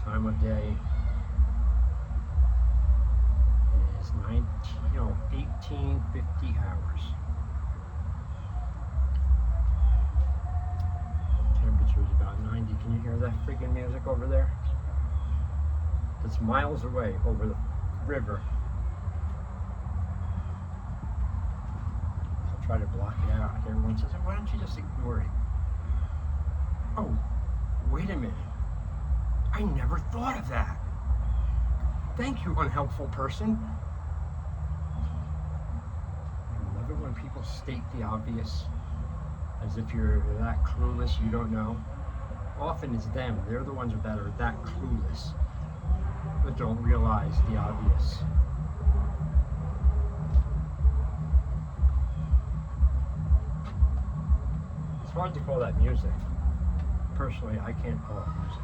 Time of day is 1850 hours. Temperature is about 90. Can you hear that freaking music over there? It's miles away over the river. I'll try to block it out. Everyone says, why don't you just ignore it? Oh, wait a minute. I never thought of that. Thank you, unhelpful person. I love it when people state the obvious, as if you're that clueless you don't know. Often it's them. They're the ones that are that clueless, that don't realize the obvious. It's hard to call that music. Personally, I can't call it music.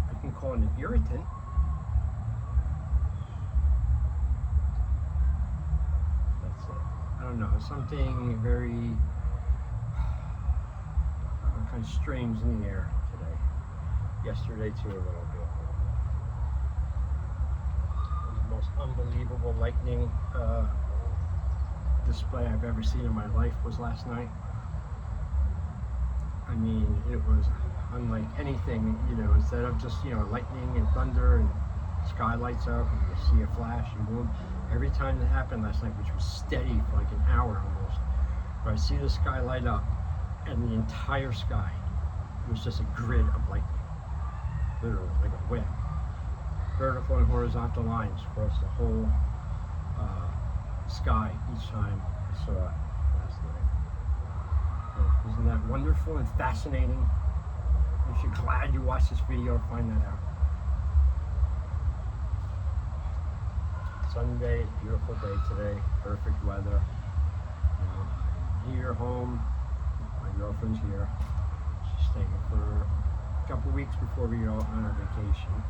I can call it an irritant. That's it. I don't know, something very kind of strange in the air today. Yesterday too, a little bit. It was the most unbelievable lightning display I've ever seen in my life was last night. I mean, it was unlike anything, instead of just, lightning and thunder and sky lights up and you see a flash and boom. Every time that happened last night, which was steady for like an hour almost, where I see the sky light up and the entire sky was just a grid of lightning. Literally, like a web. Vertical and horizontal lines across the whole sky each time I saw it last night. Isn't that wonderful and fascinating? If you're glad you watched this video, find that out. Sunday, beautiful day today, perfect weather. Here, home, my girlfriend's here. She's staying for a couple weeks before we go on our vacation.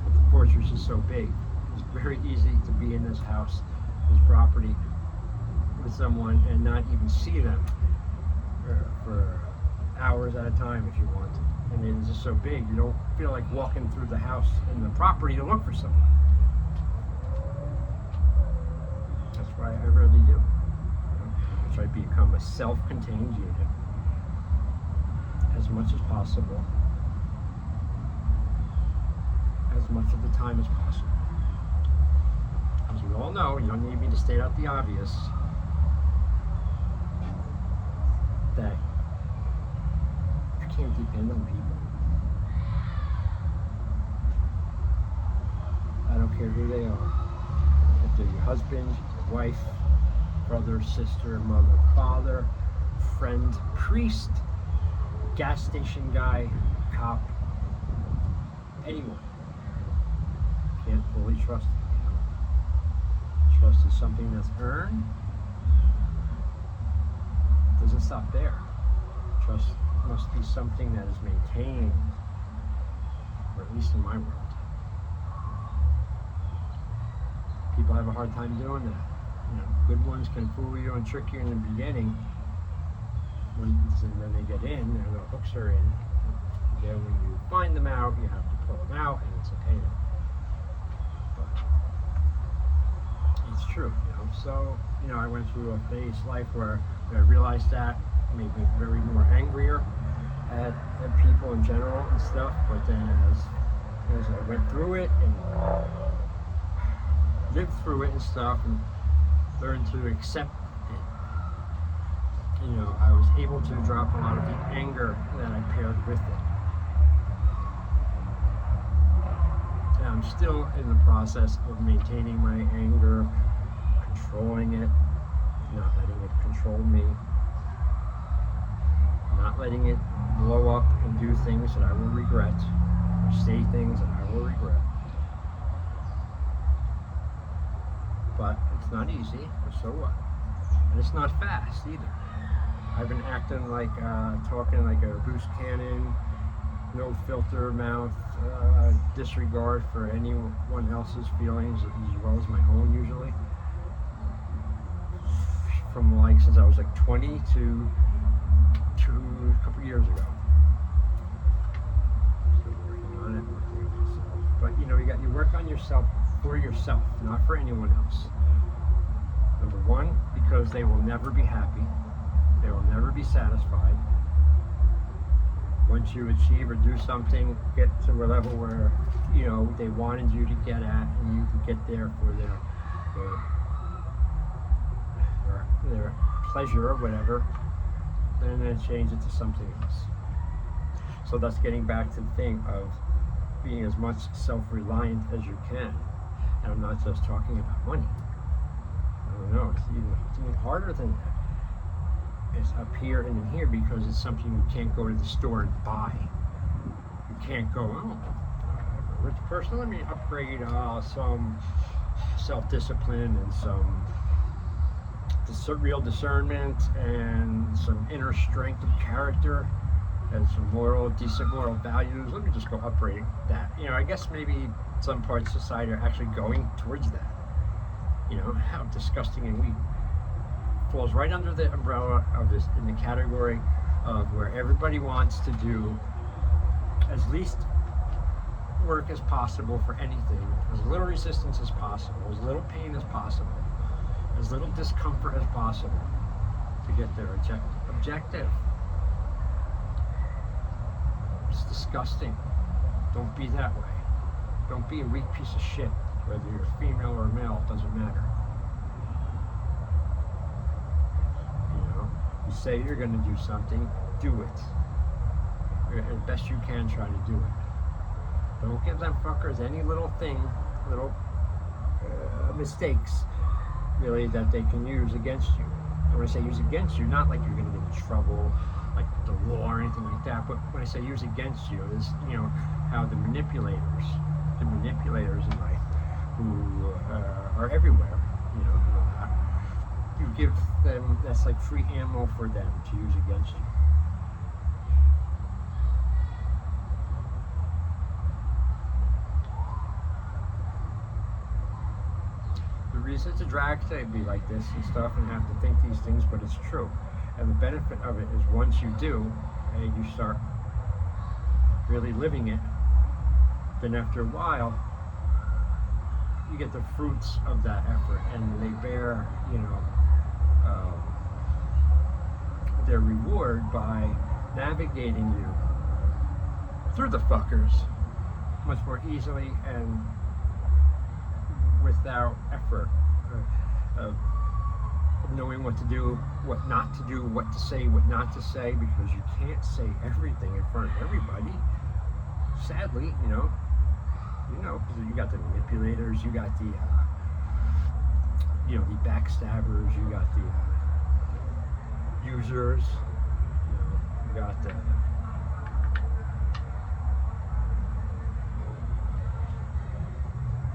The fortress is so big. It's very easy to be in this house, this property, with someone and not even see them for hours at a time if you want. And it's just so big, you don't feel like walking through the house and the property to look for someone. That's why I rarely do. I try to become a self-contained unit as much as possible, as much of the time as possible. As we all know, you don't need me to state out the obvious, that you can't depend on people. I don't care who they are. If they're your husband, your wife, brother, sister, mother, father, friend, priest, gas station guy, cop, anyone. Can't fully trust them. Trust is something that's earned. It doesn't stop there. Trust must be something that is maintained, or at least in my world. People have a hard time doing that. Good ones can fool you and trick you in the beginning, and then they get in, their little hooks are in. Then when you find them out, you have to pull them out, and it's okay then. But it's true, So, I went through a phase in life where I realized that, made me very more angrier at people in general and stuff. But then as I went through it and lived through it and stuff and learned to accept it, I was able to drop a lot of the anger that I paired with it. And I'm still in the process of maintaining my anger, controlling it, not letting it control me, not letting it blow up and do things that I will regret, or say things that I will regret. But it's not easy, but so what? And it's not fast either. I've been acting like, talking like a loose cannon, no filter mouth, disregard for anyone else's feelings as well as my own usually. From like since I was like 20 to a couple years ago. Still working on it, working on myself. But you work on yourself for yourself, not for anyone else. Number one, because they will never be happy. They will never be satisfied. Once you achieve or do something, get to a level where they wanted you to get at, and you can get there for their pleasure or whatever, then change it to something else. So that's getting back to the thing of being as much self-reliant as you can. And I'm not just talking about money. I don't know, it's even harder than that. It's up here and in here because it's something you can't go to the store and buy. You can't go, I'm a rich person, let me upgrade some self-discipline and some real discernment and some inner strength of character and some decent moral values. Let me just go upgrade that. I guess maybe some parts of society are actually going towards that. How disgusting and weak. Falls right under the umbrella of this, in the category of where everybody wants to do as least work as possible for anything, as little resistance as possible, as little pain as possible, as little discomfort as possible to get their objective. It's disgusting. Don't be that way. Don't be a weak piece of shit, whether you're female or male, it doesn't matter. You say you're going to do something, do it. As best you can, try to do it. Don't give them fuckers any little mistakes, really, that they can use against you. And when I say use against you, not like you're going to get in trouble, like the law or anything like that, but when I say use against you, is, how the manipulators in life, who are everywhere, you give them, that's like free ammo for them to use against you. The reason it's a drag to be like this and stuff and have to think these things, but it's true. And the benefit of it is once you do, and you start really living it, then after a while, you get the fruits of that effort, and they bear, their reward by navigating you through the fuckers much more easily and without effort of knowing what to do, what not to do, what to say, what not to say, because you can't say everything in front of everybody. Sadly, because you got the manipulators, you got the the backstabbers, you got the users, you got the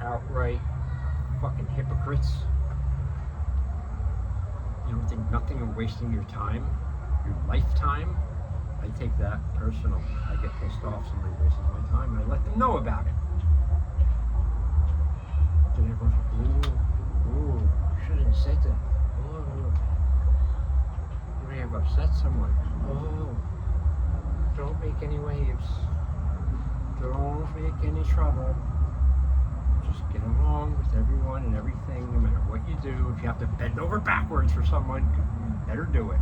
outright fucking hypocrites. Think nothing of wasting your time, your lifetime. I take that personal. I get pissed off somebody wastes my time, and I let them know about it. Then everyone's like, ooh, shouldn't have said that. Oh, you may have upset someone. Oh, don't make any waves. Don't make any trouble. Just get along with everyone and everything, no matter what you do. If you have to bend over backwards for someone, you better do it.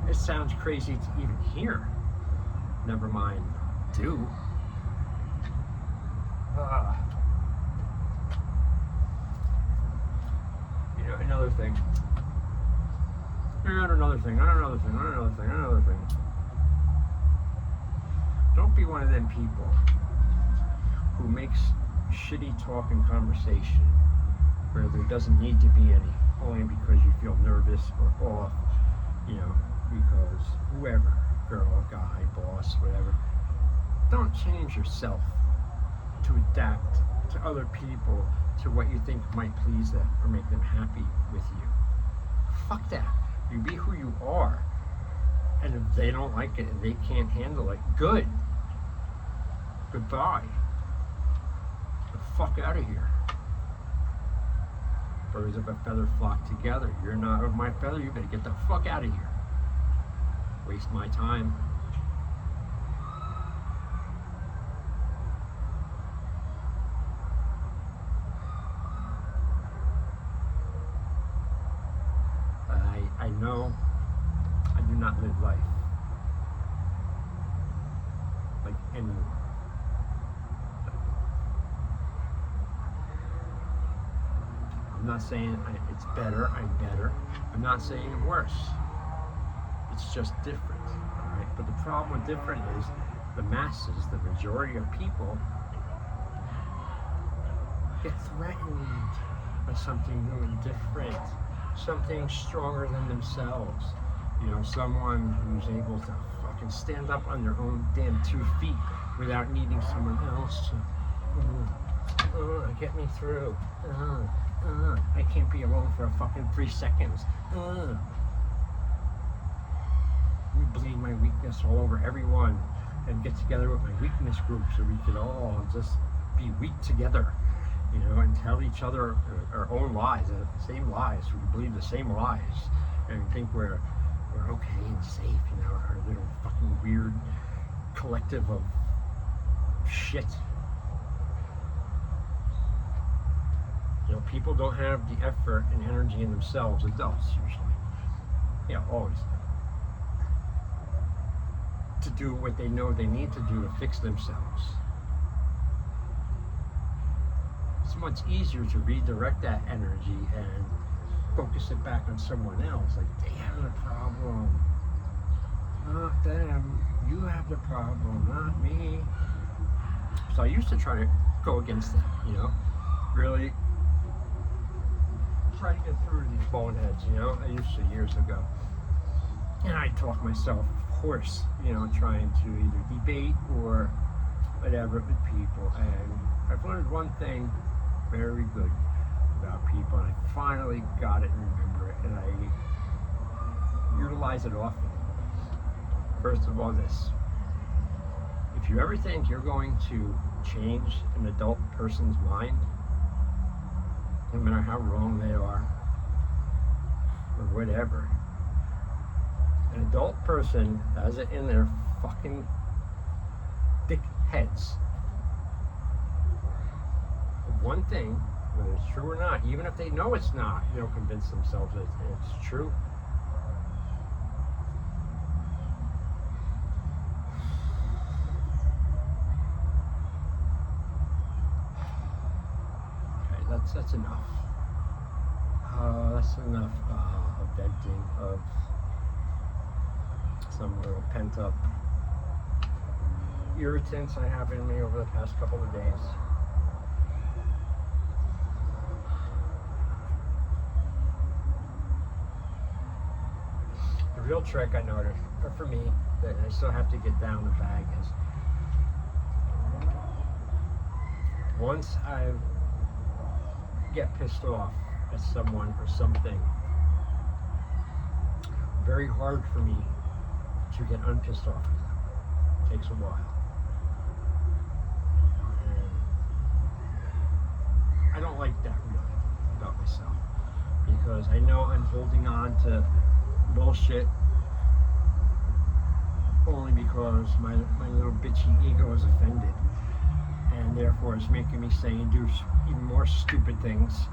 It sounds crazy to even hear. Never mind do. Another thing. Another thing. Don't be one of them people who makes shitty talk and conversation where there doesn't need to be any, only because you feel nervous or off, because whoever, girl, guy, boss, whatever, don't change yourself to adapt to other people, to what you think might please them or make them happy with you. Fuck that. You be who you are. And if they don't like it and they can't handle it, good. Goodbye. Get the fuck out of here. Birds of a feather flock together. You're not of my feather, you better get the fuck out of here. Waste my time. I know I do not live life like anyone. I'm not saying it's better, I'm better. I'm not saying worse. It's just different, all right? But the problem with different is the masses, the majority of people, get threatened by something new and different, something stronger than themselves. You know, someone who's able to fucking stand up on their own damn 2 feet without needing someone else to get me through. I can't be alone for a fucking 3 seconds. We bleed my weakness all over everyone and get together with my weakness group so we could all just be weak together, you know, and tell each other our own lies, the same lies. We believe the same lies and think we're okay and safe, you know, our little fucking weird collective of shit. You know, people don't have the effort and energy in themselves, adults usually, yeah, always, to do what they know they need to do to fix themselves. It's much easier to redirect that energy and focus it back on someone else. Like, they have the problem, not them. You have the problem, not me. So I used to try to go against that, you know, really try to get through these boneheads, you know. I used to years ago. And I talk myself, of course, you know, trying to either debate or whatever with people. And I've learned one thing very good about people, and I finally got it and remember it, and I utilize it often. First of all, this: if you ever think you're going to change an adult person's mind, no matter how wrong they are or whatever, an adult person has it in their fucking dick heads. One thing, whether it's true or not, even if they know it's not, they'll convince themselves that it's true. Okay, that's enough. That's enough of venting, of some little pent-up irritants I have in me over the past couple of days. The real trick I noticed, or for me, that I still have to get down the bag, is once I get pissed off at someone or something, very hard for me to get unpissed off with them. It takes a while. And I don't like that really about myself, because I know I'm holding on to bullshit only because my little bitchy ego is offended, and therefore it's making me say and do even more stupid things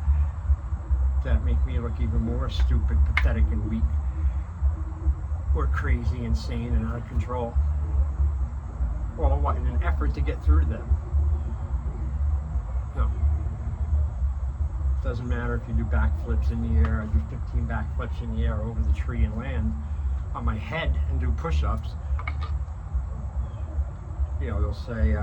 that make me look even more stupid, pathetic, and weak, or crazy, insane, and out of control. All what, in an effort to get through them? No. It doesn't matter if you do backflips in the air. I do 15 backflips in the air over the tree and land on my head and do push-ups. You know, they'll say,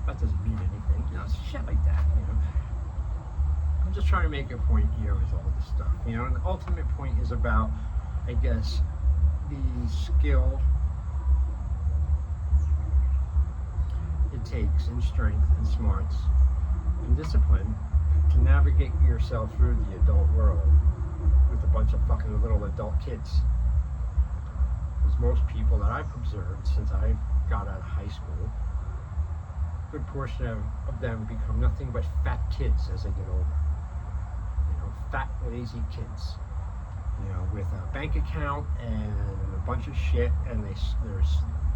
that doesn't mean anything. You know, shit like that, you know. I'm just trying to make a point here with all this stuff, you know, and the ultimate point is about, I guess, the skill it takes, and strength and smarts and discipline to navigate yourself through the adult world with a bunch of fucking little adult kids. Because most people that I've observed since I got out of high school, a good portion of them become nothing but fat kids as they get older. You know, fat, lazy kids. You know, with a bank account and a bunch of shit, and they're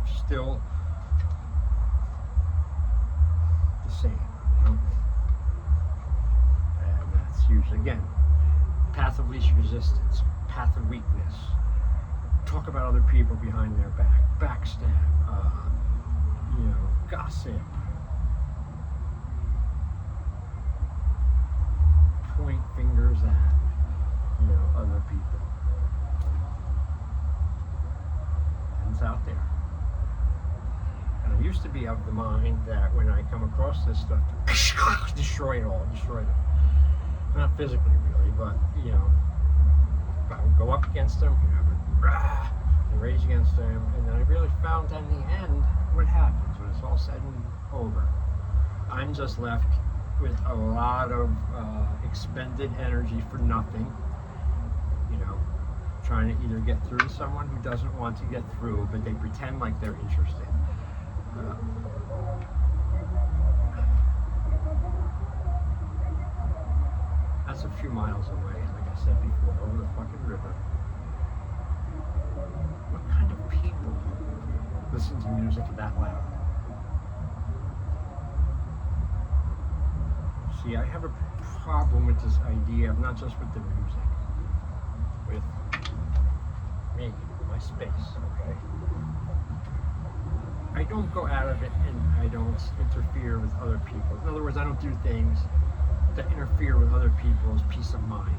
still the same, you know? And that's usually, again, path of least resistance, path of weakness. Talk about other people behind their back, backstab, you know, gossip, point fingers at, you know, other people. And it's out there. And I used to be of the mind that when I come across this stuff, destroy it all, destroy it. Not physically, really, but, you know, I would go up against them, you know, and rage against them, and then I really found in the end what happens when it's all said and over. I'm just left with a lot of expended energy for nothing, you know, trying to either get through to someone who doesn't want to get through, but they pretend like they're interested. That's a few miles away, like I said before, over the fucking river. What kind of people listen to music that loud? See, I have a problem with this idea of not just with the music, with me, my space, okay? I don't go out of it and I don't interfere with other people. In other words, I don't do things that interfere with other people's peace of mind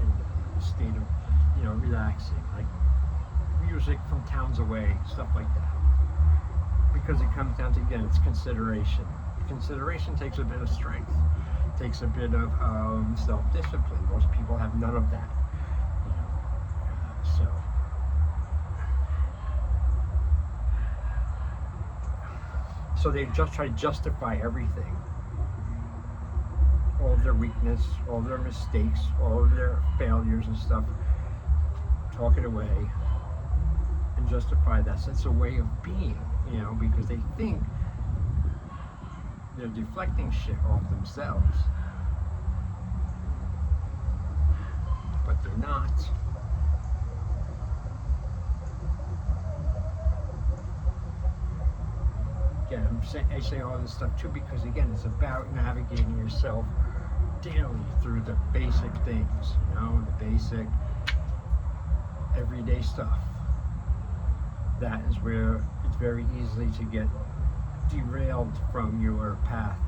and the state of, you know, relaxing, like music from towns away, stuff like that. Because it comes down to, again, it's consideration. Consideration takes a bit of strength, takes a bit of self-discipline. Most people have none of that, you know. So they just try to justify everything, all of their weakness, all of their mistakes, all of their failures and stuff, talk it away and justify that. So it's a way of being, you know, because they think they're deflecting shit off themselves, but they're not. Again, I say all this stuff too because, again, it's about navigating yourself daily through the basic things, you know, the basic everyday stuff. That is where it's very easy to get derailed from your path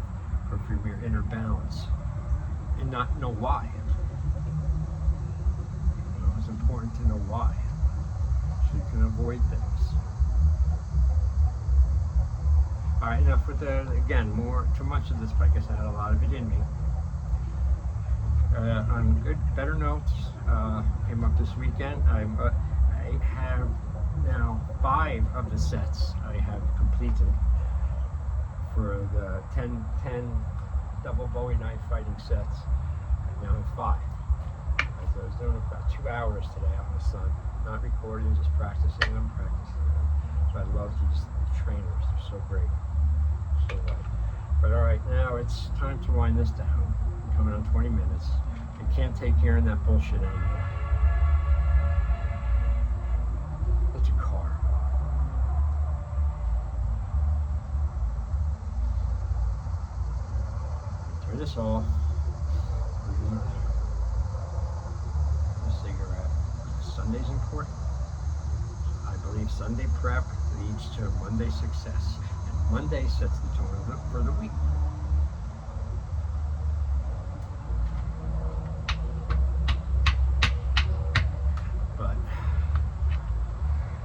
or from your inner balance and not know why. You know, it's important to know why so you can avoid things. All right, enough with the, again, too much of this, but I guess I had a lot of it in me. On better notes, came up this weekend. I have now 5 of the sets I have completed for the 10 double Bowie knife fighting sets. I now have 5. So I was doing about 2 hours today out in the sun, not recording, just practicing them. So I love these trainers, they're so great. So but all right, now it's time to wind this down. I'm coming on 20 minutes. I can't take hearing that bullshit anymore. It's a car. Turn this off. A cigarette. Sunday's important. I believe Sunday prep leads to Monday success. And Monday sets the tone for the week. But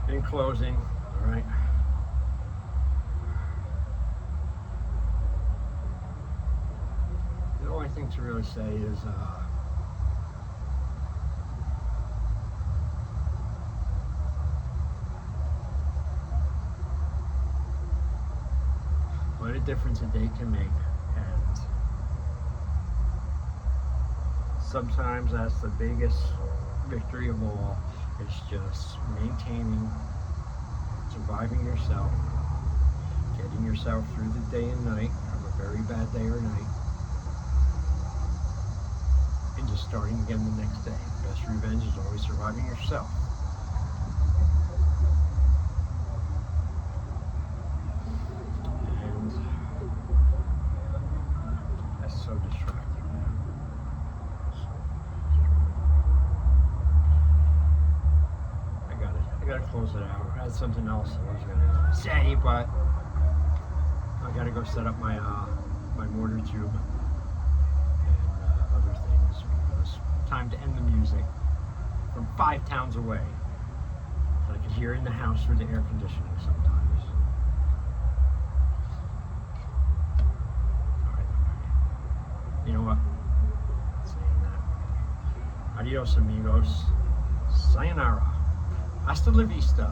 in closing, all right. The only thing to really say is what a difference a day can make, and Sometimes that's the biggest victory of all. It's just maintaining, surviving yourself, getting yourself through the day and night of a very bad day or night, and just starting again the next day. The best revenge is always surviving yourself. And that's so distracting now. I gotta close it out. I had something else I was gonna say, but I gotta go set up my my mortar tube and other things because time to end the music from 5 towns away. I can hear it in the house through the air conditioning sometimes. All right. You know what? Saying that. Adios, amigos. Sayonara. Hasta la vista.